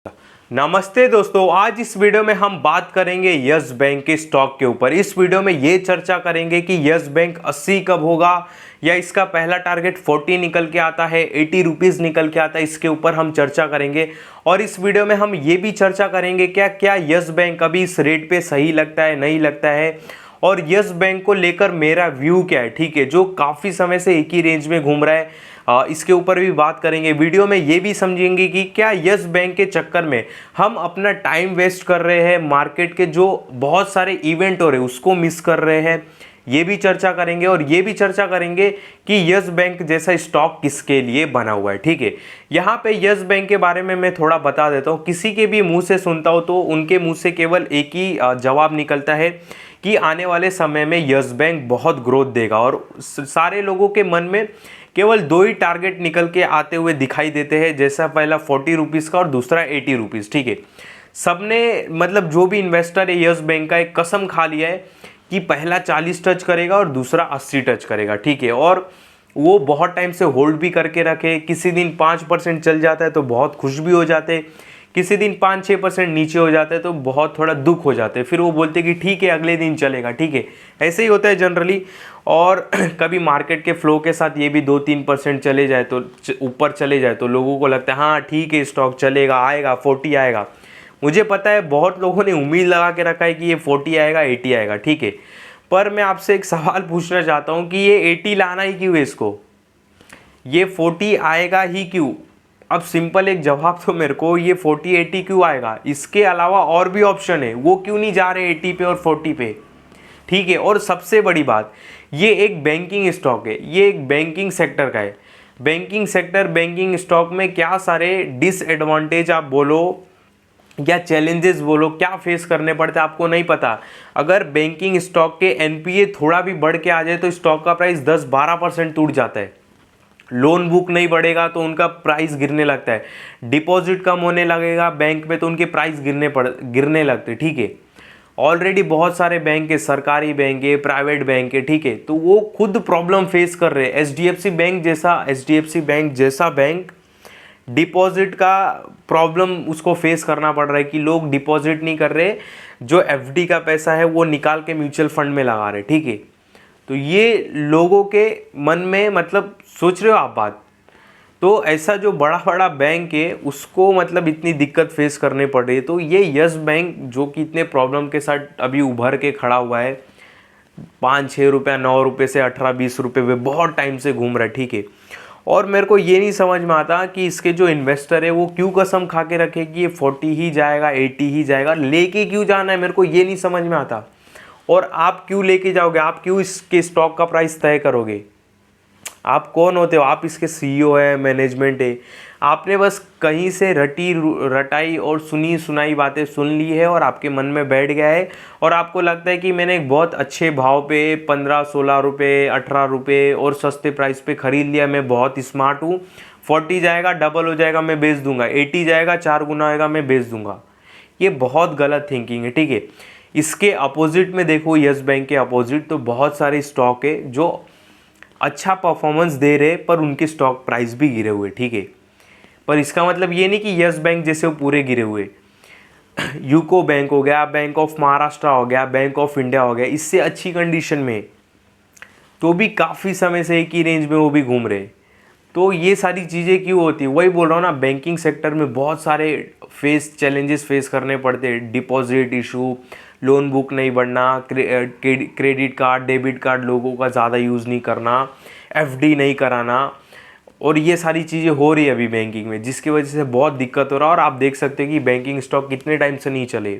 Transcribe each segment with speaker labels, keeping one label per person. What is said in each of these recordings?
Speaker 1: नमस्ते दोस्तों, आज इस वीडियो में हम बात करेंगे यस बैंक के स्टॉक के ऊपर। इस वीडियो में ये चर्चा करेंगे कि यस बैंक 80 कब होगा या इसका पहला टारगेट 40 निकल के आता है, 80 रुपीज़ निकल के आता है। इसके ऊपर हम चर्चा करेंगे और इस वीडियो में हम ये भी चर्चा करेंगे क्या यस बैंक अभी इस रेट पे सही लगता है, नहीं लगता है, और यस बैंक को लेकर मेरा व्यू क्या है। ठीक है, जो काफ़ी समय से एक ही रेंज में घूम रहा है, इसके ऊपर भी बात करेंगे। वीडियो में ये भी समझेंगे कि क्या यस बैंक के चक्कर में हम अपना टाइम वेस्ट कर रहे हैं, मार्केट के जो बहुत सारे इवेंट हो रहे हैं उसको मिस कर रहे हैं, ये भी चर्चा करेंगे। और ये भी चर्चा करेंगे कि यस बैंक जैसा स्टॉक किसके लिए बना हुआ है। ठीक है, यहाँ पे यस बैंक के बारे में मैं थोड़ा बता देता हूँ। किसी के भी मुंह से सुनता हूँ तो उनके मुंह से केवल एक ही जवाब निकलता है कि आने वाले समय में यस बैंक बहुत ग्रोथ देगा, और सारे लोगों के मन में केवल दो ही टारगेट निकल के आते हुए दिखाई देते हैं, जैसा पहला 40 रुपीज़ का और दूसरा 80 रुपीज़। ठीक है, सबने मतलब जो भी इन्वेस्टर है यस बैंक का एक कसम खा लिया है कि पहला 40 टच करेगा और दूसरा 80 टच करेगा। ठीक है, और वो बहुत टाइम से होल्ड भी करके रखे। किसी दिन 5% चल जाता है तो बहुत खुश भी हो जाते, किसी दिन 5-6% नीचे हो जाता है तो बहुत थोड़ा दुख हो जाते हैं। फिर वो बोलते कि ठीक है अगले दिन चलेगा। ठीक है, ऐसे ही होता है जनरली। और कभी मार्केट के फ्लो के साथ ये भी 2-3% चले जाए तो ऊपर चले जाए तो लोगों को लगता है हाँ ठीक है स्टॉक चलेगा, आएगा 40 आएगा। मुझे पता है बहुत लोगों ने उम्मीद लगा के रखा है कि ये 40 आएगा, 80 आएगा। ठीक है, पर मैं आपसे एक सवाल पूछना चाहता हूँ कि ये 80 लाना ही क्यों है इसको, ये 40 आएगा ही क्यों? अब सिंपल एक जवाब तो मेरे को, ये 40-80 क्यों आएगा? इसके अलावा और भी ऑप्शन है, वो क्यों नहीं जा रहे 80 पे और 40 पे? ठीक है, और सबसे बड़ी बात, ये एक बैंकिंग स्टॉक है, ये एक बैंकिंग सेक्टर का है। बैंकिंग सेक्टर, बैंकिंग स्टॉक में क्या सारे डिसएडवांटेज आप बोलो या चैलेंजेस बोलो, क्या फेस करने पड़ते हैं आपको नहीं पता। अगर बैंकिंग स्टॉक के एनपीए थोड़ा भी बढ़ के आ जाए तो स्टॉक का प्राइस 10-12% टूट जाता है। लोन बुक नहीं बढ़ेगा तो उनका प्राइस गिरने लगता है। डिपॉजिट कम होने लगेगा बैंक में तो उनके प्राइस गिरने लगते। ठीक है, ऑलरेडी बहुत सारे बैंक है, सरकारी बैंक है, प्राइवेट बैंक है। ठीक है, तो वो खुद प्रॉब्लम फेस कर रहे हैं। एचडीएफसी बैंक जैसा बैंक डिपॉजिट का प्रॉब्लम उसको फेस करना पड़ रहा है कि लोग डिपॉजिट नहीं कर रहे, जो एफडी का पैसा है वो निकाल के म्यूचुअल फंड में लगा रहे। ठीक है, तो ये लोगों के मन में, मतलब सोच रहे हो आप बात, तो ऐसा जो बड़ा बड़ा बैंक है उसको मतलब इतनी दिक्कत फेस करनी पड़ रही है। तो ये यस बैंक जो कि इतने प्रॉब्लम के साथ अभी उभर के खड़ा हुआ है, 5-6 रुपया 9 रुपये से 18-20 रुपये पे बहुत टाइम से घूम रहा है। ठीक है, और मेरे को ये नहीं समझ में आता कि इसके जो इन्वेस्टर है वो क्यों कसम खा के रखे कि ये 40 ही जाएगा, 80 ही जाएगा, लेके क्यों जाना है, मेरे को ये नहीं समझ में आता। और आप क्यों लेके जाओगे, आप क्यों इसके स्टॉक का प्राइस तय करोगे? आप कौन होते हो? आप इसके सीईओ है, मैनेजमेंट है। आपने बस कहीं से रटाई और सुनी सुनाई बातें सुन ली है और आपके मन में बैठ गया है, और आपको लगता है कि मैंने एक बहुत अच्छे भाव पे 15-16 रुपये, 18 रुपये और सस्ते प्राइस पे ख़रीद लिया, मैं बहुत स्मार्ट हूँ। 40 जाएगा डबल हो जाएगा मैं बेच दूंगा, 80 जाएगा 4 गुना आएगा मैं बेच दूंगा। ये बहुत गलत थिंकिंग है। ठीक है, इसके अपोजिट में देखो, यस बैंक के अपोजिट तो बहुत सारे स्टॉक है जो अच्छा परफॉर्मेंस दे रहे पर उनके स्टॉक प्राइस भी गिरे हुए। ठीक है, पर इसका मतलब ये नहीं कि यस बैंक जैसे वो पूरे गिरे हुए। यूको बैंक हो गया, बैंक ऑफ महाराष्ट्र हो गया, बैंक ऑफ इंडिया हो गया, इससे अच्छी कंडीशन में तो भी काफ़ी समय से एक ही रेंज में वो भी घूम रहे। तो ये सारी चीज़ें क्यों होती है? वही बोल रहा हूँ ना, बैंकिंग सेक्टर में बहुत सारे चैलेंजेस फेस करने पड़ते हैं। डिपॉजिट इशू, लोन बुक नहीं बढ़ना, क्रेडिट कार्ड, डेबिट कार्ड लोगों का ज़्यादा यूज़ नहीं करना, एफडी नहीं कराना, और ये सारी चीज़ें हो रही है अभी बैंकिंग में, जिसकी वजह से बहुत दिक्कत हो रहा है। और आप देख सकते हैं कि बैंकिंग स्टॉक कितने टाइम से नहीं चले।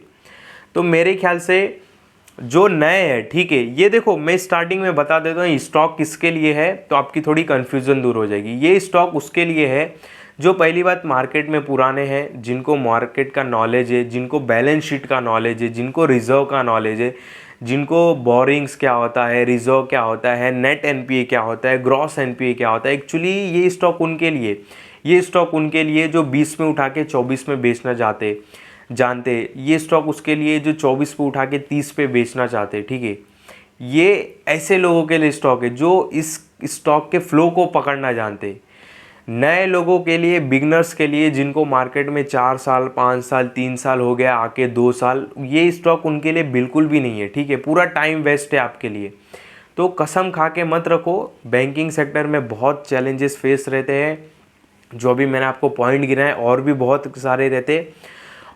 Speaker 1: तो मेरे ख्याल से जो नए हैं, ठीक है, ये देखो मैं स्टार्टिंग में बता देता हूँ स्टॉक किसके लिए है, तो आपकी थोड़ी कन्फ्यूज़न दूर हो जाएगी। ये स्टॉक उसके लिए है जो पहली बात मार्केट में पुराने हैं, जिनको मार्केट का नॉलेज है, जिनको बैलेंस शीट का नॉलेज है, जिनको रिजर्व का नॉलेज है, जिनको बोरिंग्स क्या होता है, रिजर्व क्या होता है, नेट एनपीए क्या होता है, ग्रॉस एनपीए क्या होता है। एक्चुअली ये स्टॉक उनके लिए जो 20 में उठा के 24 में बेचना जानते, ये स्टॉक उसके लिए जो 24 पे उठा के 30 पे बेचना चाहते। ठीक है, ये ऐसे लोगों के लिए स्टॉक है जो इस स्टॉक के फ्लो को पकड़ना जानते। नए लोगों के लिए, बिगनर्स के लिए, जिनको मार्केट में 4 साल 5 साल 3 साल हो गया आके 2 साल, ये स्टॉक उनके लिए बिल्कुल भी नहीं है, ठीक है। पूरा टाइम वेस्ट है आपके लिए। तो कसम खा के मत रखो। बैंकिंग सेक्टर में बहुत चैलेंजेस फेस रहते हैं, जो भी मैंने आपको पॉइंट गिनाए और भी बहुत सारे रहते।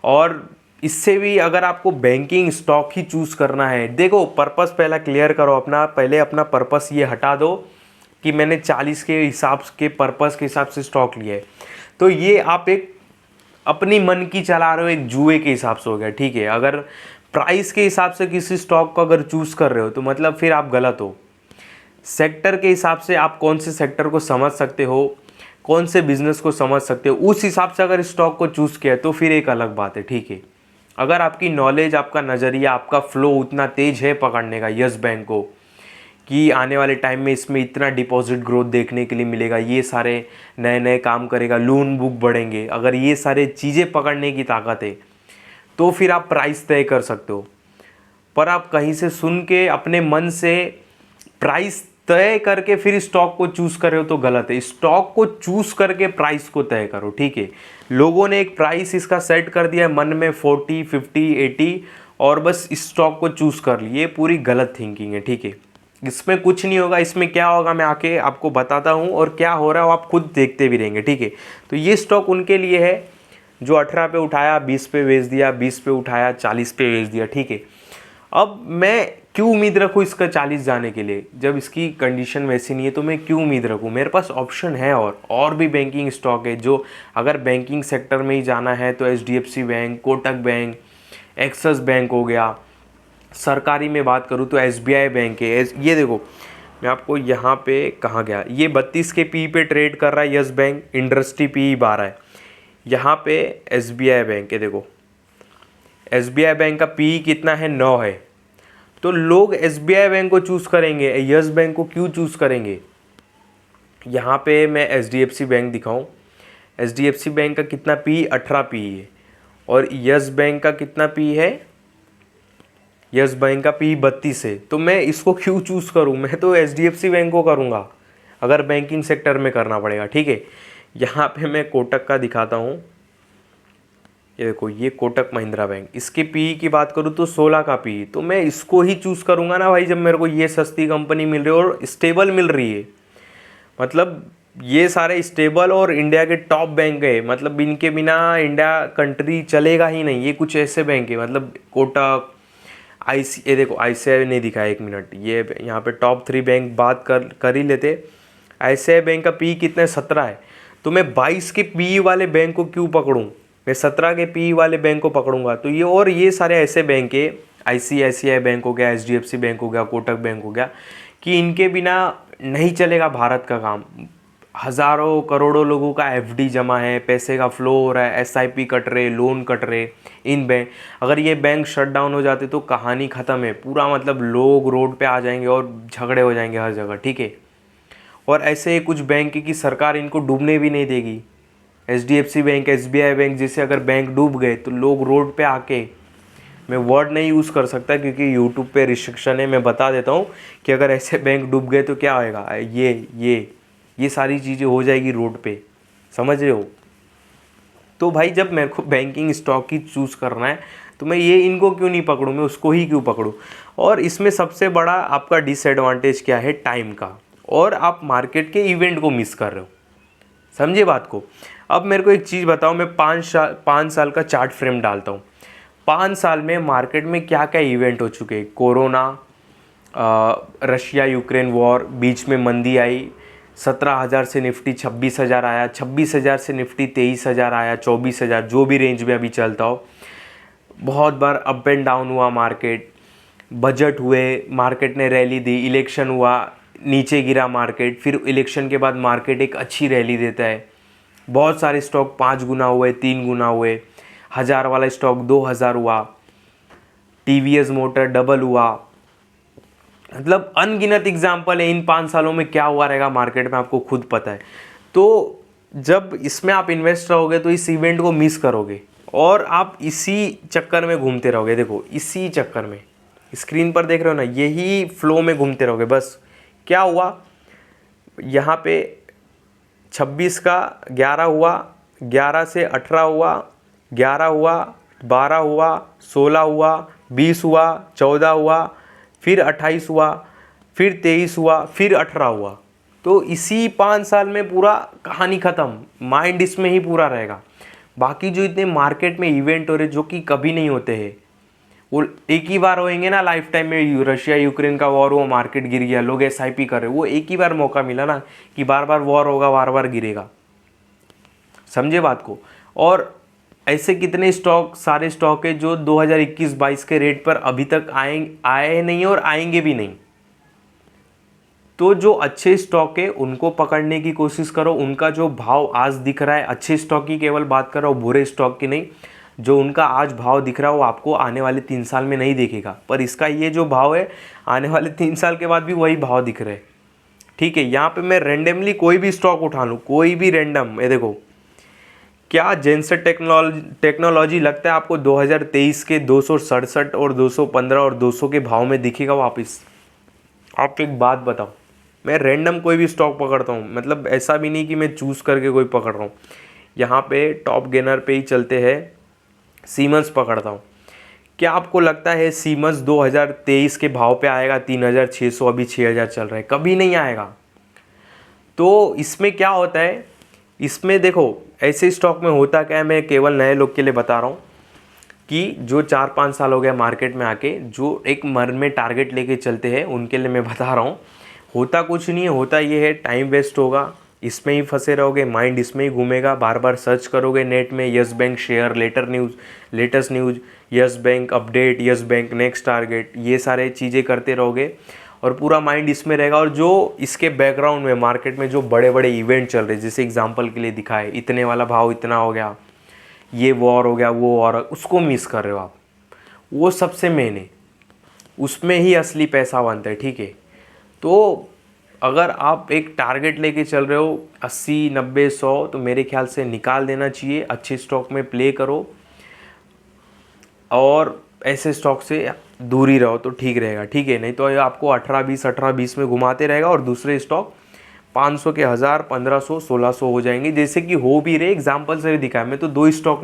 Speaker 1: और इससे भी अगर आपको बैंकिंग स्टॉक ही चूज़ करना है, देखो पर्पस पहला क्लियर करो अपना, पहले अपना पर्पस ये हटा दो कि मैंने 40 के हिसाब के पर्पस के हिसाब से स्टॉक लिया है। तो ये आप एक अपनी मन की चला रहे हो, एक जुए के हिसाब से हो गया, ठीक है। अगर प्राइस के हिसाब से किसी स्टॉक को अगर चूज़ कर रहे हो तो मतलब फिर आप गलत हो। सेक्टर के हिसाब से आप कौन से सेक्टर को समझ सकते हो, कौन से बिजनेस को समझ सकते हो, उस हिसाब से अगर स्टॉक को चूज़ किया तो फिर एक अलग बात है, ठीक है। अगर आपकी नॉलेज, आपका नज़रिया, आपका फ्लो उतना तेज है पकड़ने का यस बैंक को कि आने वाले टाइम में इसमें इतना डिपॉजिट ग्रोथ देखने के लिए मिलेगा, ये सारे नए नए काम करेगा, लोन बुक बढ़ेंगे, अगर ये सारे चीज़ें पकड़ने की ताकत है तो फिर आप प्राइस तय कर सकते हो। पर आप कहीं से सुन के अपने मन से प्राइस तय करके फिर स्टॉक को चूज कर रहे हो तो गलत है। स्टॉक को चूज करके प्राइस को तय करो, ठीक है। लोगों ने एक प्राइस इसका सेट कर दिया है मन में 40 50 80 और बस स्टॉक को चूज कर लिए, पूरी गलत थिंकिंग है, ठीक है। इसमें कुछ नहीं होगा, इसमें क्या होगा मैं आके आपको बताता हूँ, और क्या हो रहा है वो आप खुद देखते भी रहेंगे, ठीक है। तो ये स्टॉक उनके लिए है जो 18 पे उठाया 20 पे बेच दिया, 20 पे उठाया 40 पे बेच दिया, ठीक है। अब मैं क्यों उम्मीद रखूँ इसका 40 जाने के लिए, जब इसकी कंडीशन वैसी नहीं है तो मैं क्यों उम्मीद रखूँ। मेरे पास ऑप्शन है और भी बैंकिंग स्टॉक है, जो अगर बैंकिंग सेक्टर में ही जाना है तो HDFC bank, Kotak bank, axis bank हो गया। सरकारी में बात करूँ तो SBI बैंक है। ये देखो मैं आपको यहाँ पे कहाँ गया, ये 32 के पी पे ट्रेड कर रहा है यस बैंक, इंडस्ट्री पी 12 है। यहाँ पे SBI बैंक है, देखो SBI बैंक का पी कितना है, 9 है। तो लोग SBI बैंक को चूज़ करेंगे, यस बैंक को क्यों चूज़ करेंगे। यहाँ पे मैं HDFC बैंक दिखाऊं, HDFC बैंक का कितना पी, 18 पी है, और यस बैंक का कितना पी है, यस बैंक का पी 32 है। तो मैं इसको क्यों चूज़ करूँ, मैं तो HDFC बैंक को करूँगा अगर बैंकिंग सेक्टर में करना पड़ेगा, ठीक है। यहाँ पे मैं कोटक का दिखाता हूँ, ये देखो ये कोटक महिंद्रा बैंक, इसके पी की बात करूँ तो 16 का पी, तो मैं इसको ही चूज़ करूँगा ना भाई, जब मेरे को ये सस्ती कंपनी मिल रही है और स्टेबल मिल रही है। मतलब ये सारे स्टेबल और इंडिया के टॉप बैंक है, मतलब इनके बिना इंडिया कंट्री चलेगा ही नहीं। ये कुछ ऐसे बैंक है, मतलब कोटक, ये देखो ICICI नहीं दिखा है, 1 मिनट, ये यहाँ पे टॉप 3 बैंक बात कर ही लेते। ICICI बैंक का पी कितना है, 17 है। तो मैं 22 के पी वाले बैंक को क्यों पकड़ूं, मैं 17 के पी वाले बैंक को पकड़ूंगा। तो ये और ये सारे ऐसे बैंक है, ICICI बैंक हो गया, HDFC बैंक हो गया, कोटक बैंक हो गया, कि इनके बिना नहीं चलेगा भारत का काम। हज़ारों करोड़ों लोगों का FD जमा है, पैसे का फ्लो हो रहा है, SIP कट रहे, लोन कट रहे इन बैंक। अगर ये बैंक शट डाउन हो जाते तो कहानी ख़त्म है पूरा, मतलब लोग रोड पे आ जाएंगे और झगड़े हो जाएंगे हर जगह, ठीक है। और ऐसे ही कुछ बैंक की सरकार इनको डूबने भी नहीं देगी। HDFC बैंक, SBI बैंक जैसे अगर बैंक डूब गए तो लोग रोड पे आके, मैं वर्ड नहीं यूज़ कर सकता क्योंकि यूट्यूब पे रिस्ट्रिक्शन है, मैं बता देता हूँ कि अगर ऐसे बैंक डूब गए तो क्या होएगा, ये सारी चीज़ें हो जाएगी रोड पे, समझ रहे हो। तो भाई जब मेरे को बैंकिंग स्टॉक ही चूज़ करना है तो मैं ये इनको क्यों नहीं पकड़ूँ, मैं उसको ही क्यों पकड़ूँ। और इसमें सबसे बड़ा आपका डिसएडवांटेज क्या है, टाइम का, और आप मार्केट के इवेंट को मिस कर रहे हो, समझे बात को। अब मेरे को एक चीज़ बताओ, मैं 5 साल का चार्ट फ्रेम डालता हूँ, 5 साल में मार्केट में क्या क्या इवेंट हो चुके हैं। कोरोना, रशिया यूक्रेन वॉर, बीच में मंदी आई, 17,000 से निफ्टी 26,000 आया, 26,000 से निफ्टी 23,000 आया, 24,000, जो भी रेंज में अभी चलता हो। बहुत बार अप एंड डाउन हुआ मार्केट, बजट हुए, मार्केट ने रैली दी, इलेक्शन हुआ, नीचे गिरा मार्केट, फिर इलेक्शन के बाद मार्केट एक अच्छी रैली देता है। बहुत सारे स्टॉक 5 गुना हुए, 3 गुना हुए, 1000 वाला स्टॉक 2000 हुआ, TVS मोटर डबल हुआ। मतलब अनगिनत एग्जाम्पल है, इन 5 सालों में क्या हुआ रहेगा मार्केट में आपको खुद पता है। तो जब इसमें आप इन्वेस्ट रहोगे तो इस इवेंट को मिस करोगे और आप इसी चक्कर में घूमते रहोगे। देखो इसी चक्कर में, स्क्रीन पर देख रहे हो ना, यही फ्लो में घूमते रहोगे। बस क्या हुआ, यहाँ पे 26 का 11 हुआ, 11 से 18 हुआ, 11 हुआ, 12 हुआ, 16 हुआ, 20 हुआ, 14 हुआ, फिर 28 हुआ, फिर 23 हुआ, फिर 18 हुआ। तो इसी 5 साल में पूरा कहानी ख़त्म, माइंड इसमें ही पूरा रहेगा। बाकी जो इतने मार्केट में इवेंट हो रहे जो कि कभी नहीं होते हैं, वो एक ही बार होएंगे ना लाइफ टाइम में। रशिया यूक्रेन का वॉर हुआ, मार्केट गिर गया, लोग एसआईपी कर रहे, वो एक ही बार मौका मिला ना कि बार बार वॉर होगा, बार बार गिरेगा। समझे बात को। और ऐसे कितने स्टॉक, सारे स्टॉक है जो 2021-22 के रेट पर अभी तक आए नहीं और आएंगे भी नहीं। तो जो अच्छे स्टॉक है उनको पकड़ने की कोशिश करो। उनका जो भाव आज दिख रहा है, अच्छे स्टॉक की केवल बात करो, बुरे स्टॉक की नहीं। जो उनका आज भाव दिख रहा है वो आपको आने वाले 3 साल में नहीं दिखेगा, पर इसका ये जो भाव है आने वाले 3 साल के बाद भी वही भाव दिख रहे हैं। ठीक है, यहाँ पे मैं रेंडमली कोई भी स्टॉक उठा लूँ, कोई भी रेंडम, ये देखो क्या जेनसेट टेक्नोलॉजी लगता है आपको 2023 के 267 और 215 और 200 के भाव में दिखेगा वापस? आप एक बात बताओ, मैं रैंडम कोई भी स्टॉक पकड़ता हूँ, मतलब ऐसा भी नहीं कि मैं चूज़ करके कोई पकड़ रहा हूँ। यहाँ पे टॉप गेनर पे ही चलते हैं, सीमेंस पकड़ता हूँ। क्या आपको लगता है सीमेंस 2023 के भाव पे आएगा 3600, अभी 6000 चल रहा है? कभी नहीं आएगा। तो इसमें क्या होता है, इसमें देखो ऐसे स्टॉक में होता क्या है, मैं केवल नए लोग के लिए बता रहा हूँ कि जो 4-5 साल हो गया मार्केट में आके, जो एक मन में टारगेट लेके चलते हैं, उनके लिए मैं बता रहा हूँ। होता कुछ नहीं है, होता ये है टाइम वेस्ट होगा, इसमें ही फंसे रहोगे, माइंड इसमें ही घूमेगा, बार बार सर्च करोगे नेट में yes bank share, latest news, yes bank update, yes bank next target, ये सारे चीज़ें करते रहोगे और पूरा माइंड इसमें रहेगा। और जो इसके बैकग्राउंड में मार्केट में जो बड़े बड़े इवेंट चल रहे हैं, जैसे एग्जांपल के लिए दिखाए, इतने वाला भाव इतना हो गया, ये वॉर हो गया, वो वॉर, उसको मिस कर रहे हो आप। वो सबसे मेन है, उसमें ही असली पैसा बनता है। ठीक है, तो अगर आप एक टारगेट लेके चल रहे हो 80, 90, 100, तो मेरे ख्याल से निकाल देना चाहिए, अच्छे स्टॉक में प्ले करो और ऐसे स्टॉक से दूर ही रहो तो ठीक रहेगा। ठीक है, नहीं तो आपको 18-20 में घुमाते रहेगा और दूसरे स्टॉक 500 के 1000, 1500, 1600 हो जाएंगे, जैसे कि हो भी रहे। एग्जाम्पल से भी दिखाया, मैं तो 2 स्टॉक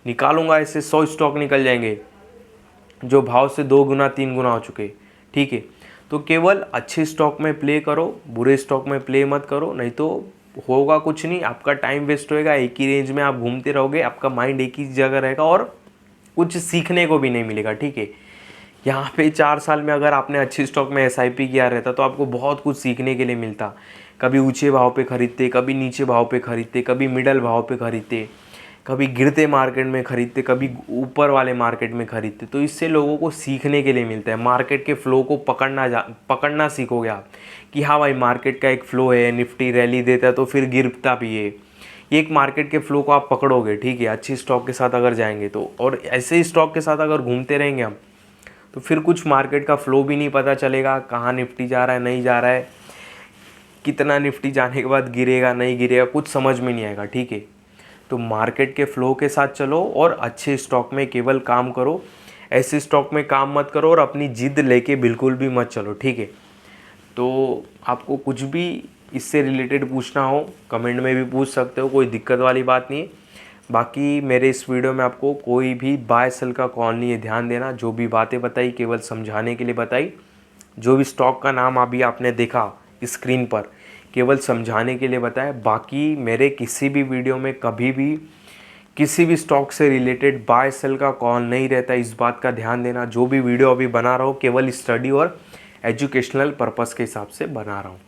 Speaker 1: निकालूंगा, ऐसे 100 स्टॉक निकल जाएंगे जो भाव से 2 गुना 3 गुना हो चुके। ठीक है, तो केवल अच्छे स्टॉक में प्ले करो, बुरे स्टॉक में प्ले मत करो, नहीं तो होगा कुछ नहीं, आपका टाइम वेस्ट होएगा, एक ही रेंज में आप घूमते रहोगे, आपका माइंड एक ही जगह रहेगा और कुछ सीखने को भी नहीं मिलेगा। ठीक है, यहाँ पे 4 साल में अगर आपने अच्छे स्टॉक में एसआईपी किया रहता तो आपको बहुत कुछ सीखने के लिए मिलता। कभी ऊंचे भाव पे खरीदते, कभी नीचे भाव पे खरीदते, कभी मिडल भाव पे खरीदते, कभी गिरते मार्केट में खरीदते, कभी ऊपर वाले मार्केट में खरीदते। तो इससे लोगों को सीखने के लिए मिलता है, मार्केट के फ्लो को पकड़ना सीखोगे आप कि हाँ भाई मार्केट का एक फ़्लो है, निफ्टी रैली देता है तो फिर गिरता भी है। एक मार्केट के फ़्लो को आप पकड़ोगे, ठीक है, अच्छी स्टॉक के साथ अगर जाएंगे तो, और ऐसे ही स्टॉक के साथ अगर घूमते रहेंगे हम, तो फिर कुछ मार्केट का फ़्लो भी नहीं पता चलेगा, कहाँ निफ्टी जा रहा है, नहीं जा रहा है, कितना निफ्टी जाने के बाद गिरेगा नहीं गिरेगा, कुछ समझ में नहीं आएगा। ठीक है, तो मार्केट के फ़्लो के साथ चलो और अच्छे स्टॉक में केवल काम करो, ऐसे स्टॉक में काम मत करो और अपनी जिद लेके बिल्कुल भी मत चलो। ठीक है, तो आपको कुछ भी इससे रिलेटेड पूछना हो कमेंट में भी पूछ सकते हो, कोई दिक्कत वाली बात नहीं है। बाकी मेरे इस वीडियो में आपको कोई भी बाय सेल का कॉल नहीं है, ध्यान देना। जो भी बातें बताई केवल समझाने के लिए बताई, जो भी स्टॉक का नाम अभी आपने देखा स्क्रीन पर केवल समझाने के लिए बताया। बाकी मेरे किसी भी वीडियो में कभी भी किसी भी स्टॉक से रिलेटेड बाय सेल का कॉल नहीं रहता, इस बात का ध्यान देना। जो भी वीडियो अभी बना रहा हूँ केवल स्टडी और एजुकेशनल पर्पस के हिसाब से बना रहा हूँ।